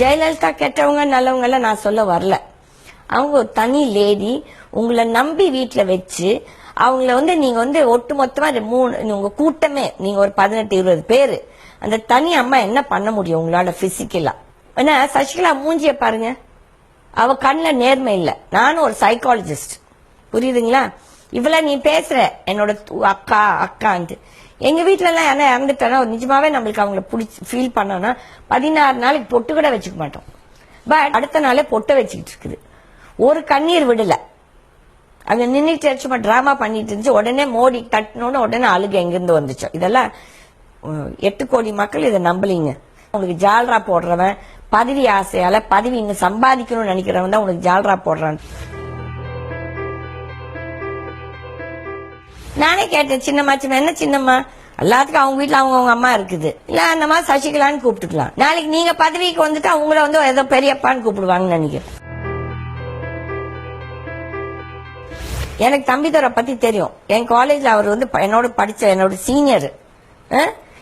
ஜெயலலிதா கெட்டவங்க நல்லவங்க எல்லாம் நான் சொல்ல வரல. அவங்க ஒரு தனி லேடி. உங்களை நம்பி வீட்டுல வச்சு அவங்கள நீங்க ஒட்டுமொத்தமா உங்க கூட்டமே நீங்க ஒரு 18-20 பேரு, அந்த தனி அம்மா என்ன பண்ண முடியும் உங்களால பிசிக்கலா? ஏன்னா சசிகலா மூஞ்சிய பாருங்க, அவ கண்ணுல நேர்மை இல்ல. நானும் ஒரு சைக்காலஜிஸ்ட், புரியுதுங்களா? இவ்வளவு நீ பேசுற என்னோட அக்கா அக்கான்ட்டு. எங்க வீட்டுல எல்லாம் என்ன இறந்துட்டா நிஜமாவே நம்மளுக்கு அவங்களை பிடிச்சி ஃபீல் பண்ணோம்னா 16 நாளைக்கு பொட்டு கூட வச்சுக்க மாட்டோம். பட் அடுத்த நாளே பொட்டை வச்சுக்கிட்டு இருக்குது. ஒரு கண்ணீர் விடல. அங்க நின்றுட்டு சும்மா டிராமா பண்ணிட்டு இருந்துச்சு. உடனே மோடி தட்டினோன்னு உடனே அழுக எங்கிருந்து வந்துச்சோ. இதெல்லாம் 8 கோடி மக்கள் இதை நம்பலீங்க. உங்களுக்கு ஜால்ரா போடுறவன் பதவி ஆசையால பதவி இங்க சம்பாதிக்கணும்னு நினைக்கிறவன் தான் உனக்கு ஜால்ரா போடுறான். நானே கேட்டேன், சின்னம்மா என்ன சின்னம்மா, எல்லாத்துக்கும் அவங்க வீட்டுல அவங்க அம்மா இருக்குது இல்ல, அந்த மாதிரி சசிகலான்னு கூப்பிட்டுக்கலாம். நாளைக்கு நீங்க பதவிக்கு வந்துட்டு அவங்கள ஏதோ பெரியப்பான்னு கூப்பிடுவாங்கன்னு நினைக்கிறேன். எனக்கு தம்பிதுரை பத்தி தெரியும். என் காலேஜ்ல அவர் என்னோட படிச்ச என்னோட சீனியர்.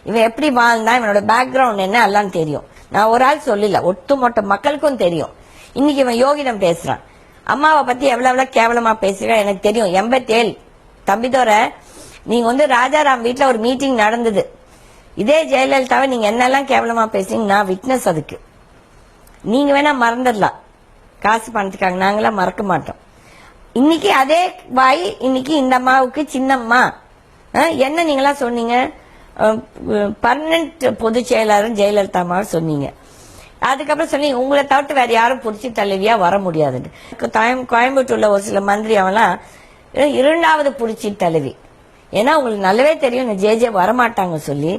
இவன் எப்படி வாழ்ந்தான், இவனோட பேக்ரவுண்ட் என்ன எல்லாம் தெரியும். நான் ஒரு ஆள் சொல்லல, ஒட்டுமொத்த மக்களுக்கும் தெரியும். இன்னைக்கு இவன் யோகிதம் பேசுறான். அம்மாவை பத்தி எவ்வளவு கேவலமா பேசுறான் எனக்கு தெரியும். 87 தம்பிதுரை, நீங்க ராஜாராம் வீட்டுல ஒரு மீட்டிங் நடந்தது. இதே ஜெயலலிதாவை நீங்க என்னெல்லாம் கேவலமா பேசுறீங்க, நான் விட்னஸ் அதுக்கு. நீங்க வேணா மறந்துடலாம், காசு பணத்துக்காக, நாங்களாம் மறக்க மாட்டோம். இன்னைக்கு அதே வாய் இன்னைக்கு இந்த அம்மாவுக்கு சின்னம்மா என்ன நீங்களா சொன்னீங்க, பர்மனன்ட் பொதுச் செயலாளர் ஜெயலலிதா அம்மாவை சொன்னீங்க. அதுக்கப்புறம் சொன்னீங்க உங்களை தவிர்த்து வேற யாரும் புடிச்சு தலைவியா வர முடியாதுன்னு. கோயம்புத்தூர்ல ஒரு சில மந்திரி அவெல்லாம் 2வது புடிச்சி தலைவி. ஏன்னா உங்களுக்கு நல்லாவே தெரியும் ஜே வரமாட்டாங்க சொல்லி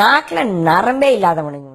நாக்குல நரம்பே இல்லாதவனுங்க.